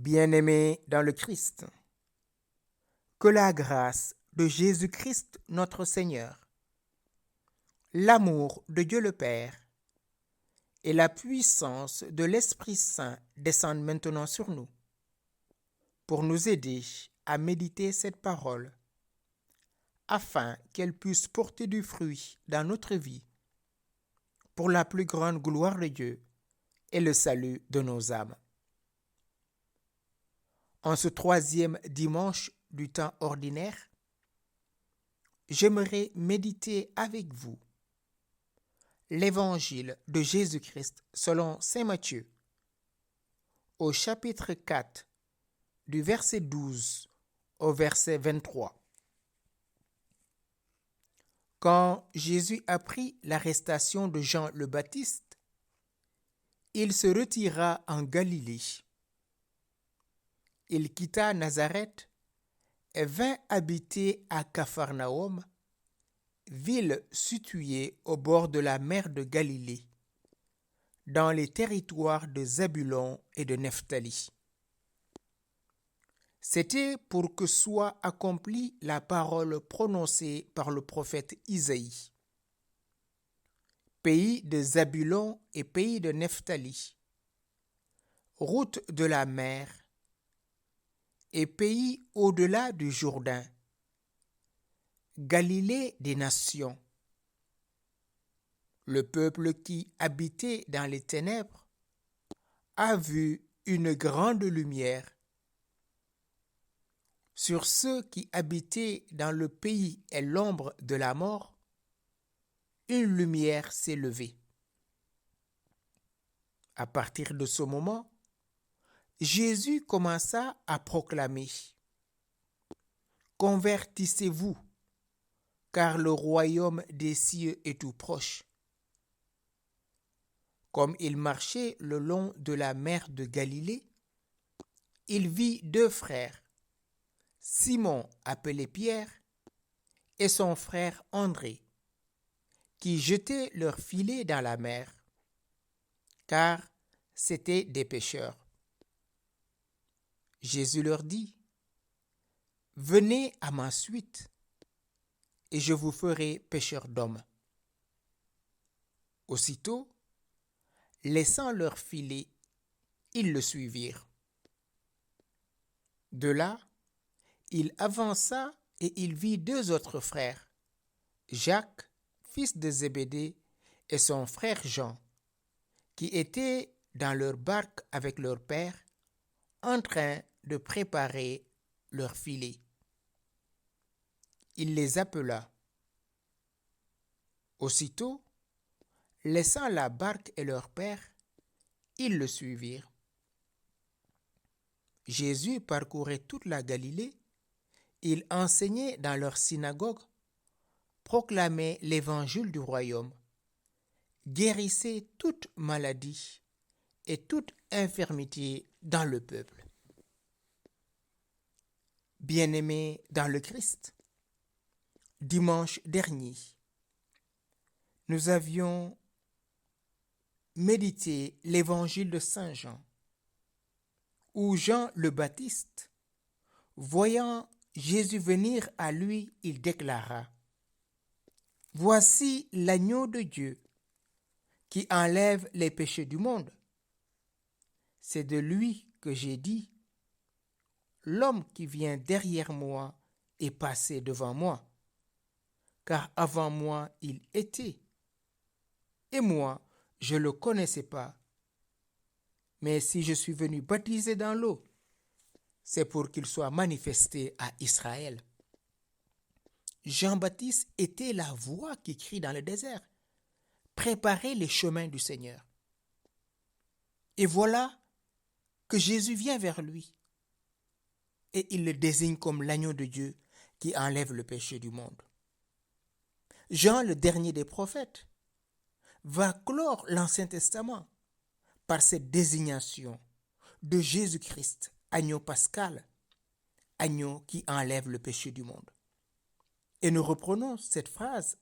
Bien-aimés dans le Christ, que la grâce de Jésus-Christ notre Seigneur, l'amour de Dieu le Père et la puissance de l'Esprit Saint descendent maintenant sur nous pour nous aider à méditer cette parole afin qu'elle puisse porter du fruit dans notre vie pour la plus grande gloire de Dieu et le salut de nos âmes. En ce troisième dimanche du temps ordinaire, j'aimerais méditer avec vous l'Évangile de Jésus-Christ selon saint Matthieu, au chapitre 4, du verset 12 au verset 23. Quand Jésus apprit l'arrestation de Jean le Baptiste, il se retira en Galilée. Il quitta Nazareth et vint habiter à Capharnaüm, ville située au bord de la mer de Galilée, dans les territoires de Zabulon et de Nephtali. C'était pour que soit accomplie la parole prononcée par le prophète Isaïe. Pays de Zabulon et pays de Nephtali, route de la mer et pays au-delà du Jourdain, Galilée des nations. Le peuple qui habitait dans les ténèbres a vu une grande lumière. Sur ceux qui habitaient dans le pays et l'ombre de la mort, une lumière s'est levée. À partir de ce moment, Jésus commença à proclamer: Convertissez-vous, car le royaume des cieux est tout proche. Comme il marchait le long de la mer de Galilée, il vit deux frères, Simon appelé Pierre et son frère André, qui jetaient leurs filets dans la mer, car c'étaient des pêcheurs. Jésus leur dit: Venez à ma suite, et je vous ferai pêcheurs d'hommes. Aussitôt, laissant leurs filets, ils le suivirent. De là, il avança et il vit deux autres frères, Jacques, fils de Zébédée, et son frère Jean, qui étaient dans leur barque avec leur père, en train de préparer leurs filets. Il les appela. Aussitôt, laissant la barque et leur père, ils le suivirent. Jésus parcourait toute la Galilée, il enseignait dans leur synagogue, proclamait l'évangile du royaume, guérissait toute maladie et toute infirmité dans le peuple. Bien-aimés dans le Christ, dimanche dernier, nous avions médité l'évangile de Saint Jean, où Jean le Baptiste, voyant Jésus venir à lui, il déclara: Voici l'agneau de Dieu qui enlève les péchés du monde. C'est de lui que j'ai dit: L'homme qui vient derrière moi est passé devant moi, car avant moi il était, et moi je ne le connaissais pas. Mais si je suis venu baptiser dans l'eau, c'est pour qu'il soit manifesté à Israël. Jean-Baptiste était la voix qui crie dans le désert: Préparez les chemins du Seigneur. Et voilà que Jésus vient vers lui, et il le désigne comme l'agneau de Dieu qui enlève le péché du monde. Jean, le dernier des prophètes, va clore l'Ancien Testament par cette désignation de Jésus-Christ, agneau pascal, agneau qui enlève le péché du monde. Et nous reprenons cette phrase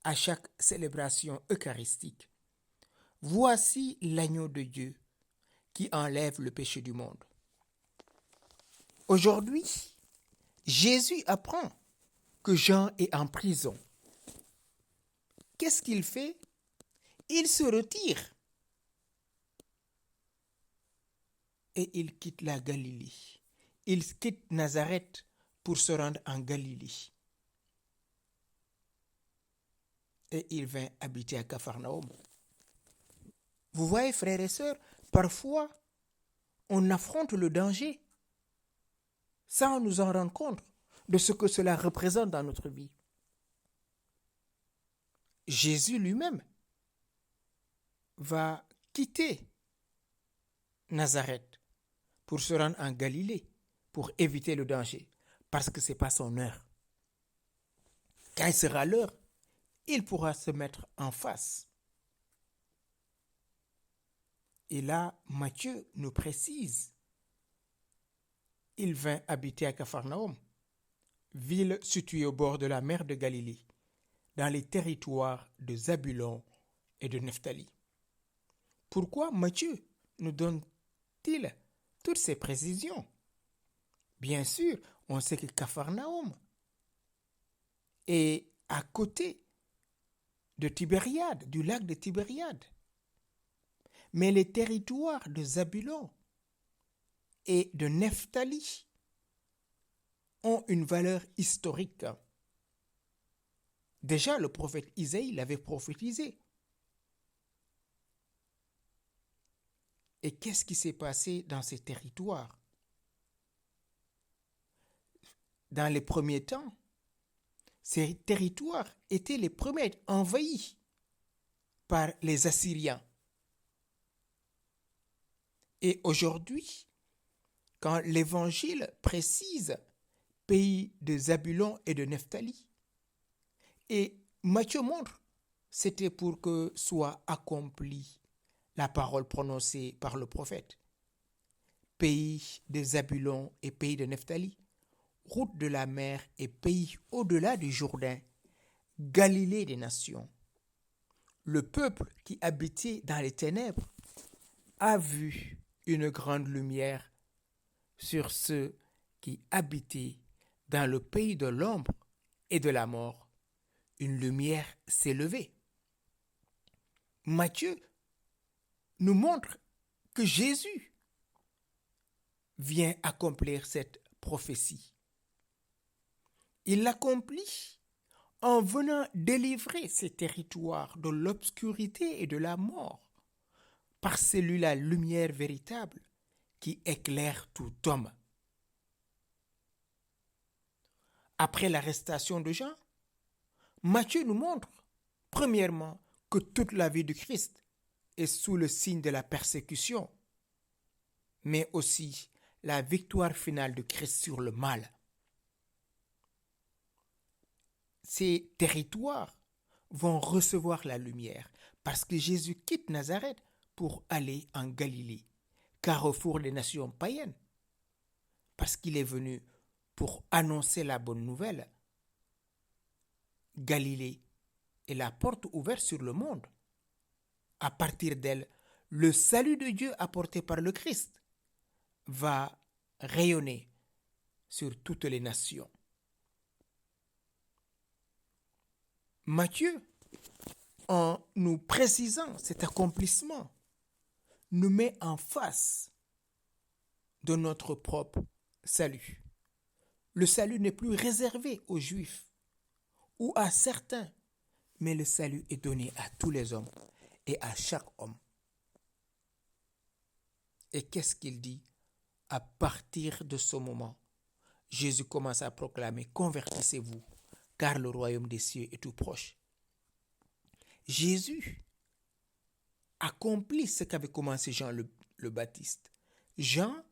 à chaque célébration eucharistique. Voici l'agneau de Dieu qui enlève le péché du monde. Aujourd'hui, Jésus apprend que Jean est en prison. Qu'est-ce qu'il fait? Il se retire et il quitte la Galilée. Il quitte Nazareth pour se rendre en Galilée. Et il vint habiter à Capharnaüm. Vous voyez, frères et sœurs, parfois, on affronte le danger sans nous en rendre compte de ce que cela représente dans notre vie. Jésus lui-même va quitter Nazareth pour se rendre en Galilée, pour éviter le danger, parce que ce n'est pas son heure. Quand il sera l'heure, il pourra se mettre en face. Et là, Matthieu nous précise, il vint habiter à Capharnaüm, ville située au bord de la mer de Galilée, dans les territoires de Zabulon et de Nephtali. Pourquoi Matthieu nous donne-t-il toutes ces précisions? Bien sûr, on sait que Capharnaüm est à côté de Tibériade, du lac de Tibériade. Mais les territoires de Zabulon et de Nephtali ont une valeur historique. Déjà, le prophète Isaïe l'avait prophétisé. Et qu'est-ce qui s'est passé dans ces territoires? Dans les premiers temps, ces territoires étaient les premiers envahis par les Assyriens. Et aujourd'hui, quand l'Évangile précise pays de Zabulon et de Nephtali, et Matthieu montre, c'était pour que soit accomplie la parole prononcée par le prophète. Pays de Zabulon et pays de Nephtali, route de la mer et pays au-delà du Jourdain, Galilée des nations. Le peuple qui habitait dans les ténèbres a vu une grande lumière sur ceux qui habitaient dans le pays de l'ombre et de la mort. Une lumière s'est levée. Matthieu nous montre que Jésus vient accomplir cette prophétie. Il l'accomplit en venant délivrer ces territoires de l'obscurité et de la mort, par celui la lumière véritable qui éclaire tout homme. Après l'arrestation de Jean, Matthieu nous montre, premièrement, que toute la vie de Christ est sous le signe de la persécution, mais aussi la victoire finale de Christ sur le mal. Ces territoires vont recevoir la lumière parce que Jésus quitte Nazareth pour aller en Galilée, carrefour des nations païennes, parce qu'il est venu pour annoncer la bonne nouvelle. Galilée est la porte ouverte sur le monde. À partir d'elle, le salut de Dieu apporté par le Christ va rayonner sur toutes les nations. Matthieu, en nous précisant cet accomplissement, nous met en face de notre propre salut. Le salut n'est plus réservé aux Juifs ou à certains, mais le salut est donné à tous les hommes et à chaque homme. Et qu'est-ce qu'il dit? À partir de ce moment, Jésus commence à proclamer « Convertissez-vous, car le royaume des cieux est tout proche ». Jésus accomplit ce qu'avait commencé Jean le Baptiste. Jean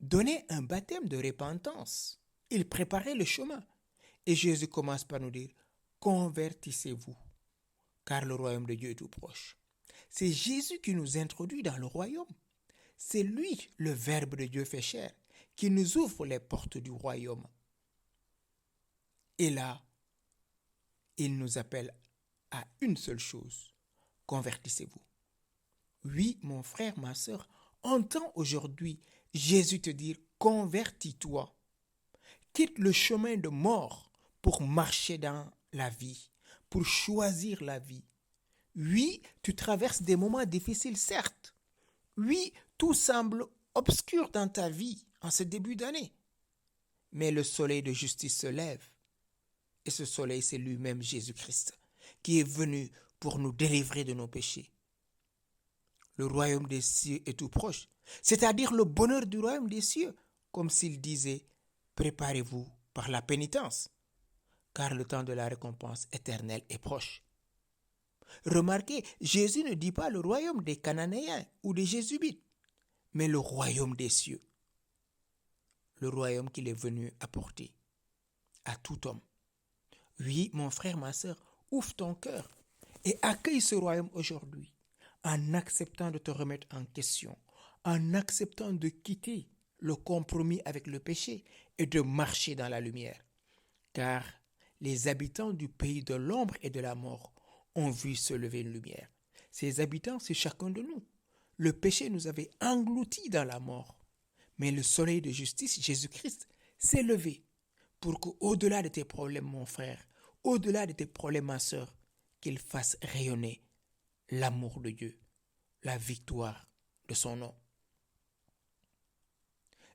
donnait un baptême de repentance. Il préparait le chemin. Et Jésus commence par nous dire « Convertissez-vous, car le royaume de Dieu est tout proche ». C'est Jésus qui nous introduit dans le royaume. C'est lui, le Verbe de Dieu fait chair, qui nous ouvre les portes du royaume. Et là, il nous appelle à une seule chose, convertissez-vous. Oui, mon frère, ma sœur, entends aujourd'hui Jésus te dire, convertis-toi. Quitte le chemin de mort pour marcher dans la vie, pour choisir la vie. Oui, tu traverses des moments difficiles, certes. Oui, tout semble obscur dans ta vie en ce début d'année. Mais le soleil de justice se lève. Et ce soleil, c'est lui-même Jésus-Christ, qui est venu pour nous délivrer de nos péchés. Le royaume des cieux est tout proche, c'est-à-dire le bonheur du royaume des cieux, comme s'il disait, préparez-vous par la pénitence, car le temps de la récompense éternelle est proche. Remarquez, Jésus ne dit pas le royaume des Cananéens ou des Jésubites, mais le royaume des cieux, le royaume qu'il est venu apporter à tout homme. Oui, mon frère, ma sœur, ouvre ton cœur et accueille ce royaume aujourd'hui en acceptant de te remettre en question, en acceptant de quitter le compromis avec le péché et de marcher dans la lumière. Car les habitants du pays de l'ombre et de la mort ont vu se lever une lumière. Ces habitants, c'est chacun de nous. Le péché nous avait engloutis dans la mort. Mais le soleil de justice, Jésus-Christ, s'est levé pour qu'au-delà de tes problèmes, mon frère, au-delà de tes problèmes, ma sœur, qu'il fasse rayonner l'amour de Dieu, la victoire de son nom.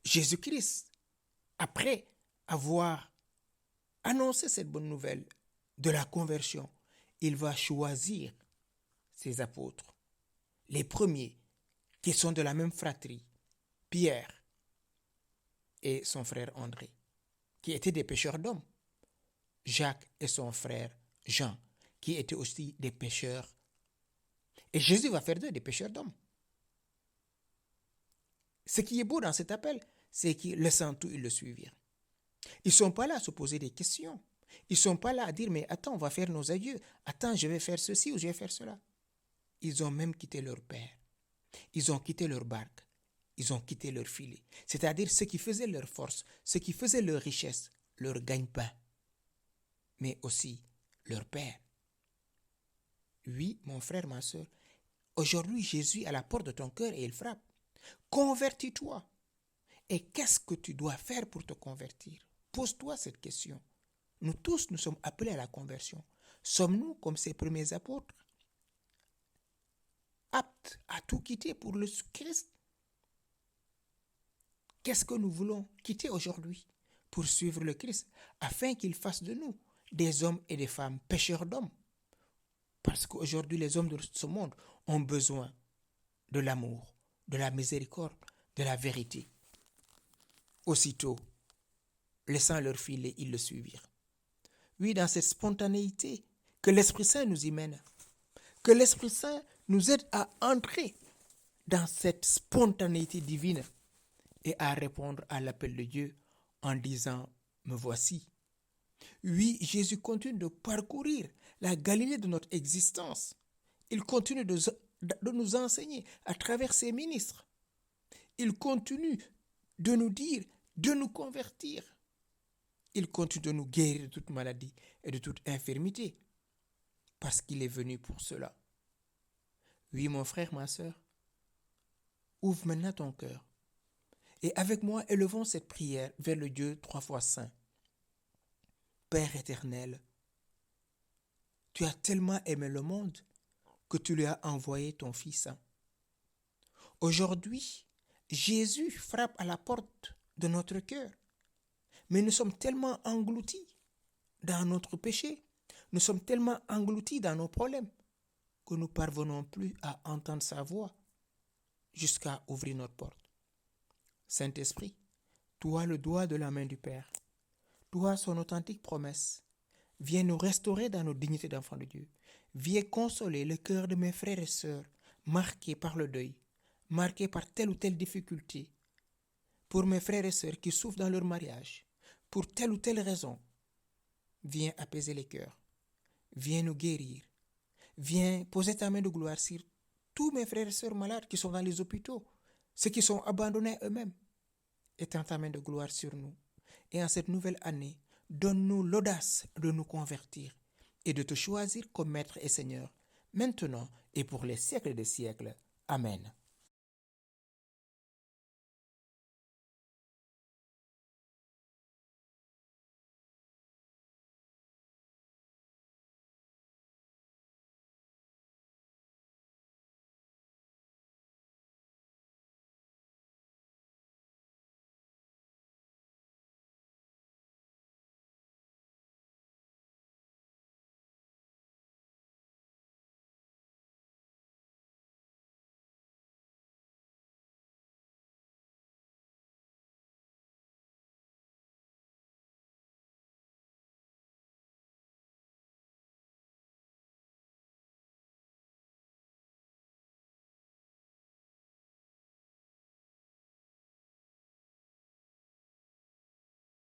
Jésus-Christ, après avoir annoncé cette bonne nouvelle de la conversion, il va choisir ses apôtres, les premiers qui sont de la même fratrie, Pierre et son frère André, qui étaient des pêcheurs d'hommes, Jacques et son frère Jean, qui étaient aussi des pêcheurs. Et Jésus va faire d'eux des pêcheurs d'hommes. Ce qui est beau dans cet appel, c'est qu'ils, laissant tout, ils le suivirent. Ils ne sont pas là à se poser des questions. Ils ne sont pas là à dire, mais attends, on va faire nos adieux. Attends, je vais faire ceci ou je vais faire cela. Ils ont même quitté leur père. Ils ont quitté leur barque. Ils ont quitté leur filet. C'est-à-dire ce qui faisait leur force, ce qui faisait leur richesse, leur gagne-pain, mais aussi leur père. Oui, mon frère, ma soeur, aujourd'hui Jésus est à la porte de ton cœur et il frappe. Convertis-toi. Et qu'est-ce que tu dois faire pour te convertir? Pose-toi cette question. Nous tous, nous sommes appelés à la conversion. Sommes-nous, comme ces premiers apôtres, aptes à tout quitter pour le Christ? Qu'est-ce que nous voulons quitter aujourd'hui pour suivre le Christ, afin qu'il fasse de nous des hommes et des femmes pêcheurs d'hommes? Parce qu'aujourd'hui, les hommes de ce monde ont besoin de l'amour, de la miséricorde, de la vérité. Aussitôt, laissant leur filet, ils le suivirent. Oui, dans cette spontanéité, que l'Esprit Saint nous y mène, que l'Esprit Saint nous aide à entrer dans cette spontanéité divine et à répondre à l'appel de Dieu en disant « Me voici ». Oui, Jésus continue de parcourir la Galilée de notre existence. Il continue de nous enseigner à travers ses ministres. Il continue de nous dire, de nous convertir. Il continue de nous guérir de toute maladie et de toute infirmité, parce qu'il est venu pour cela. Oui, mon frère, ma sœur, ouvre maintenant ton cœur. Et avec moi, élevons cette prière vers le Dieu 3 fois saint. Père éternel, tu as tellement aimé le monde que tu lui as envoyé ton Fils saint. Aujourd'hui, Jésus frappe à la porte de notre cœur. Mais nous sommes tellement engloutis dans notre péché, nous sommes tellement engloutis dans nos problèmes, que nous ne parvenons plus à entendre sa voix jusqu'à ouvrir notre porte. Saint-Esprit, toi le doigt de la main du Père, toi son authentique promesse, viens nous restaurer dans nos dignités d'enfants de Dieu. Viens consoler le cœur de mes frères et sœurs marqués par le deuil, marqués par telle ou telle difficulté. Pour mes frères et sœurs qui souffrent dans leur mariage, pour telle ou telle raison, viens apaiser les cœurs, viens nous guérir, viens poser ta main de gloire sur tous mes frères et sœurs malades qui sont dans les hôpitaux, ceux qui sont abandonnés eux-mêmes. Étends ta main de gloire sur nous. Et en cette nouvelle année, donne-nous l'audace de nous convertir et de te choisir comme Maître et Seigneur, maintenant et pour les siècles des siècles. Amen.